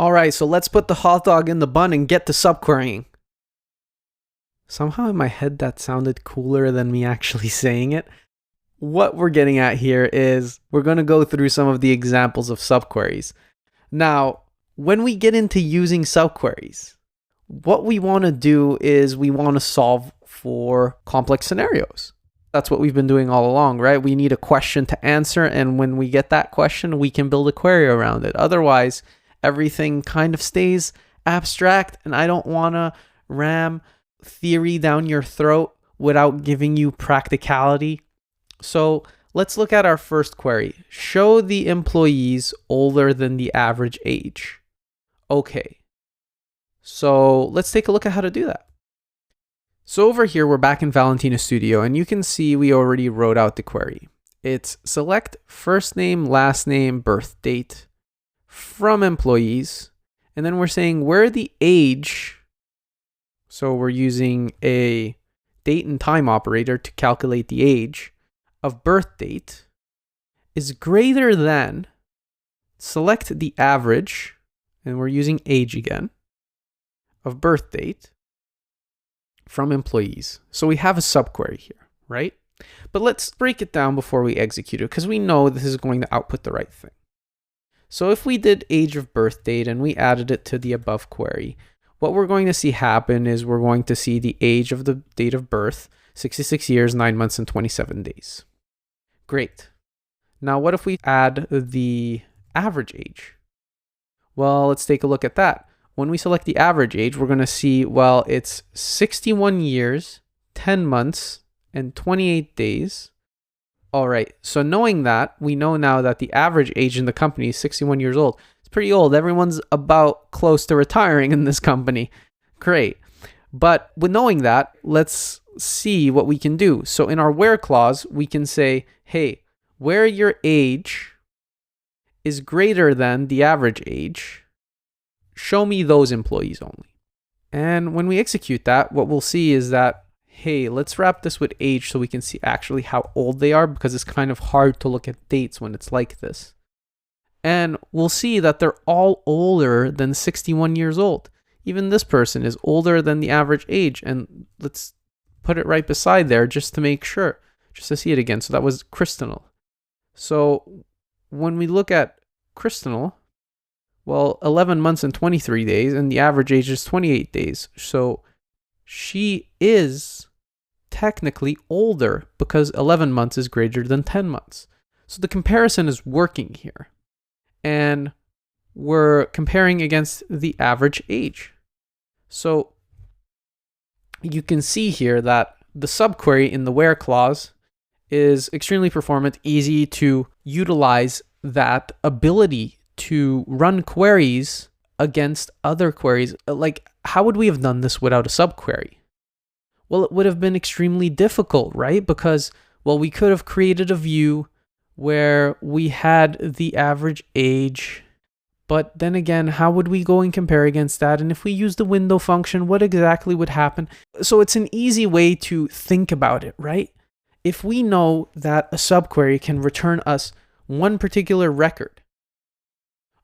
All right, so let's put the hot dog in the bun and get to subquerying. Somehow in my head that sounded cooler than me actually saying it. What we're getting at here is we're going to go through some of the examples of subqueries. Now, when we get into using subqueries, what we want to do is we want to solve for complex scenarios. That's what we've been doing all along, right? We need a question to answer, and when we get that question, we can build a query around it. Otherwise, everything kind of stays abstract, and I don't want to ram theory down your throat without giving you practicality. So let's look at our first query. Show the employees older than the average age. Okay, so let's take a look at how to do that. So over here, we're back in Valentina Studio, and you can see we already wrote out the query. It's select first name, last name, birth date from employees, and then we're saying where the age, so we're using a date and time operator to calculate the age of birth date, is greater than, select the average, and we're using age again, of birth date from employees. So we have a subquery here, right? But let's break it down before we execute it, because we know this is going to output the right thing. So if we did age of birth date and we added it to the above query, what we're going to see happen is we're going to see the age of the date of birth, 66 years, 9 months, and 27 days. Great. Now, what if we add the average age? Well, let's take a look at that. When we select the average age, we're going to see, well, it's 61 years, 10 months, and 28 days. All right, so knowing that, we know now that the average age in the company is 61 years old. It's pretty old. Everyone's about close to retiring in this company. Great. But with knowing that, let's see what we can do. So in our where clause, we can say, hey, where your age is greater than the average age, show me those employees only. And when we execute that, what we'll see is that, hey, let's wrap this with age so we can see actually how old they are, because it's kind of hard to look at dates when it's like this. And we'll see that they're all older than 61 years old. Even this person is older than the average age. And let's put it right beside there just to make sure, just to see it again. So that was Kristinal. So when we look at Kristinal, well, 11 months and 23 days, and the average age is 28 days. So she is technically older because 11 months is greater than 10 months. So the comparison is working here. And we're comparing against the average age. So you can see here that the subquery in the where clause is extremely performant, easy to utilize that ability to run queries against other queries. Like, how would we have done this without a subquery? Well, it would have been extremely difficult, right? Because, well, we could have created a view where we had the average age, but then again, how would we go and compare against that? And if we use the window function, what exactly would happen? So it's an easy way to think about it, right? If we know that a subquery can return us one particular record,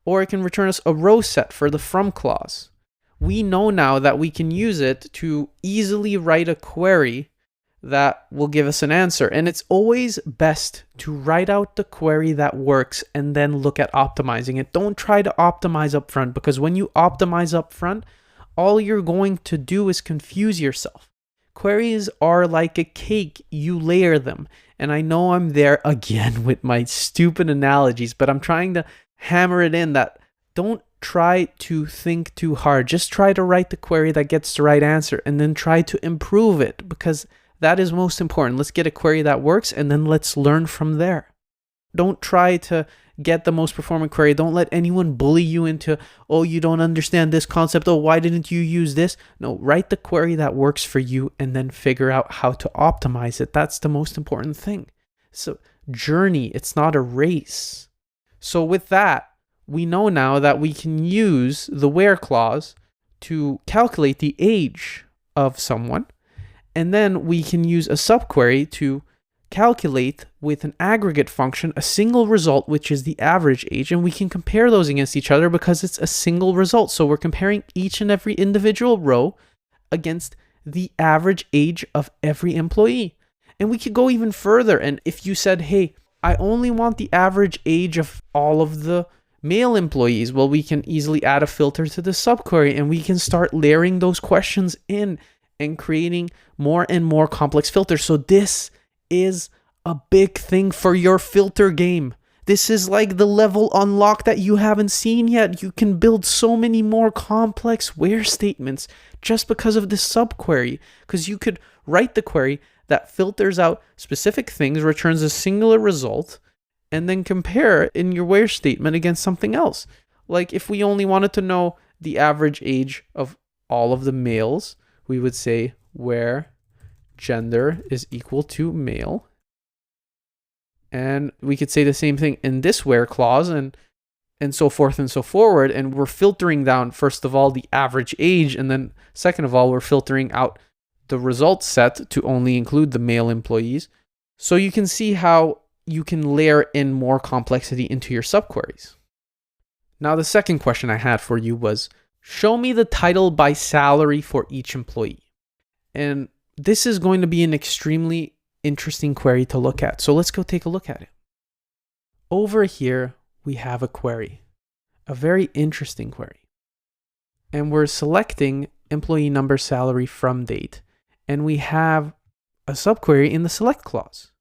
or it can return us a row set for the from clause, we know now that we can use it to easily write a query that will give us an answer. And it's always best to write out the query that works and then look at optimizing it. Don't try to optimize up front, because when you optimize up front, all you're going to do is confuse yourself. Queries are like a cake. You layer them. And I know I'm there again with my stupid analogies, but I'm trying to hammer it in that don't try to think too hard. Just try to write the query that gets the right answer, and then try to improve it, because that is most important. Let's get a query that works, and then let's learn from there. Don't try to get the most performant query. Don't let anyone bully you into, oh, you don't understand this concept. Oh, why didn't you use this? No, write the query that works for you and then figure out how to optimize it. That's the most important thing. So journey, it's not a race. So with that, we know now that we can use the where clause to calculate the age of someone. And then we can use a subquery to calculate with an aggregate function a single result, which is the average age, and we can compare those against each other because it's a single result. So we're comparing each and every individual row against the average age of every employee. And we could go even further. And if you said, hey, I only want the average age of all of the male employees, well, we can easily add a filter to the subquery and we can start layering those questions in and creating more and more complex filters. So this is a big thing for your filter game. This is like the level unlock that you haven't seen yet. You can build so many more complex where statements just because of this subquery, because you could write the query that filters out specific things, returns a singular result, and then compare in your where statement against something else. Like if we only wanted to know the average age of all of the males, we would say where gender is equal to male. And we could say the same thing in this where clause and so forth and so forward. And we're filtering down, first of all, the average age. And then second of all, we're filtering out the result set to only include the male employees. So you can see how you can layer in more complexity into your subqueries. Now, the second question I had for you was, show me the title by salary for each employee. And this is going to be an extremely interesting query to look at. So let's go take a look at it. Over here, we have a query, a very interesting query. And we're selecting employee number, salary, from date. And we have a subquery in the select clause.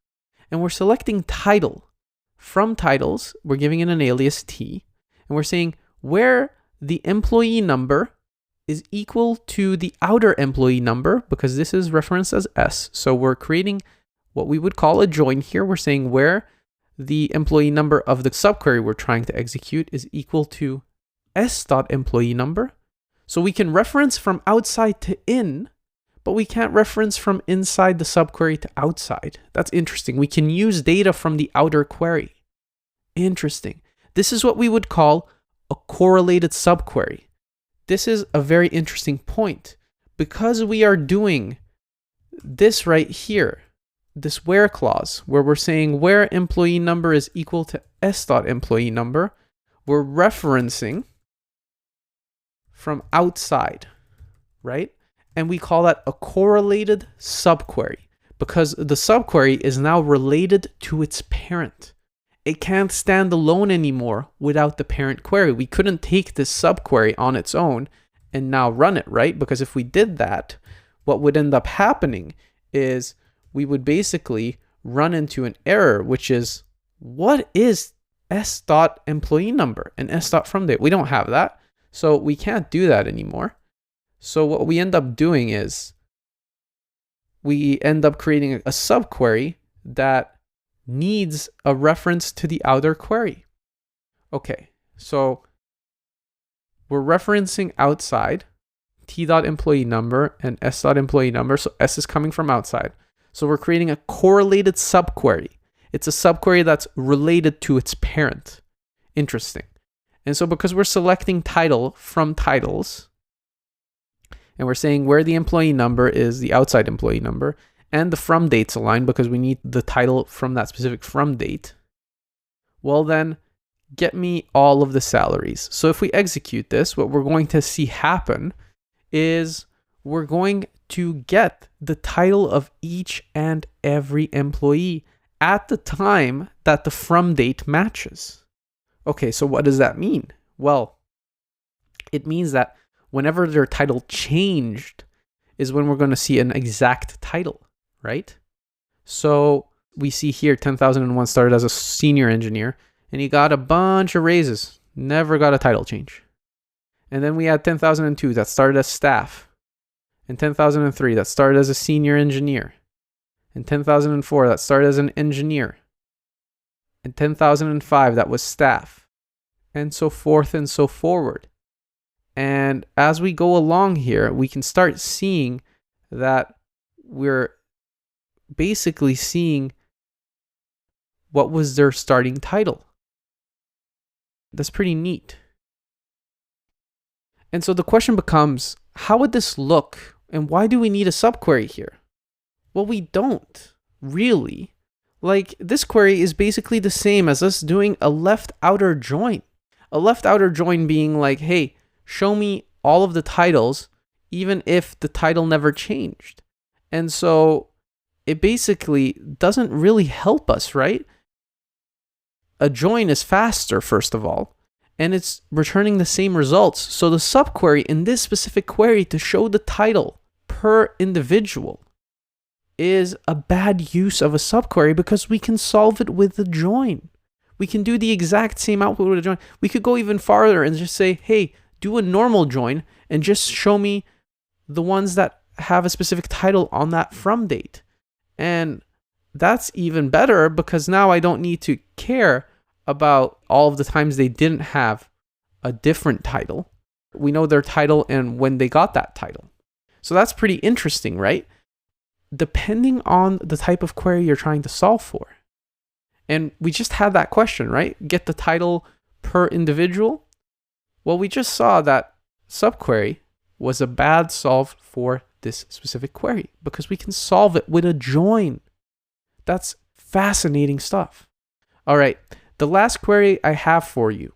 And we're selecting title. From titles, we're giving it an alias T. And we're saying where the employee number is equal to the outer employee number, because this is referenced as S. So we're creating what we would call a join here. We're saying where the employee number of the subquery we're trying to execute is equal to S.employee number. So we can reference from outside to in, but we can't reference from inside the subquery to outside. That's interesting. We can use data from the outer query. Interesting. This is what we would call a correlated subquery. This is a very interesting point because we are doing this right here, this where clause, where we're saying where employee number is equal to S.employee number. We're referencing from outside, right? And we call that a correlated subquery because the subquery is now related to its parent. It can't stand alone anymore without the parent query. We couldn't take this subquery on its own and now run it, right? Because if we did that, what would end up happening is we would basically run into an error, which is, what is S.employee number and S.from date? We don't have that. So we can't do that anymore. So what we end up doing is we end up creating a subquery that needs a reference to the outer query. Okay, so we're referencing outside T.employee number and S.employee number. So S is coming from outside. So we're creating a correlated subquery. It's a subquery that's related to its parent. Interesting. And so because we're selecting title from titles, and we're saying where the employee number is the outside employee number, and the from date's aligned because we need the title from that specific from date, well then, get me all of the salaries. So if we execute this, what we're going to see happen is we're going to get the title of each and every employee at the time that the from date matches. Okay, so what does that mean? Well, it means that whenever their title changed is when we're going to see an exact title, right? So we see here 10,001 started as a senior engineer and he got a bunch of raises, never got a title change. And then we had 10,002 that started as staff, and 10,003 that started as a senior engineer, and 10,004 that started as an engineer, and 10,005 that was staff, and so forth and so forward. And as we go along here, we can start seeing that we're basically seeing what was their starting title. That's pretty neat. And so the question becomes, how would this look and why do we need a subquery here? Well, we don't really, Like, this query is basically the same as us doing a left outer join. A left outer join being like, hey, show me all of the titles, even if the title never changed. And so it basically doesn't really help us, right? A join is faster, first of all, and it's returning the same results. So the subquery in this specific query to show the title per individual is a bad use of a subquery because we can solve it with a join. We can do the exact same output with a join. We could go even farther and just say, hey, do a normal join and just show me the ones that have a specific title on that from date. And that's even better because now I don't need to care about all of the times they didn't have a different title. We know their title and when they got that title. So that's pretty interesting, right? Depending on the type of query you're trying to solve for. And we just had that question, right? Get the title per individual. Well, we just saw that subquery was a bad solve for this specific query because we can solve it with a join. That's fascinating stuff. All right, the last query I have for you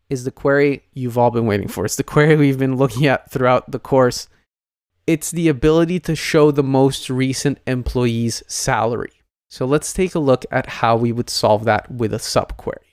is the query you've all been waiting for. It's the query we've been looking at throughout the course. It's the ability to show the most recent employee's salary. So let's take a look at how we would solve that with a subquery.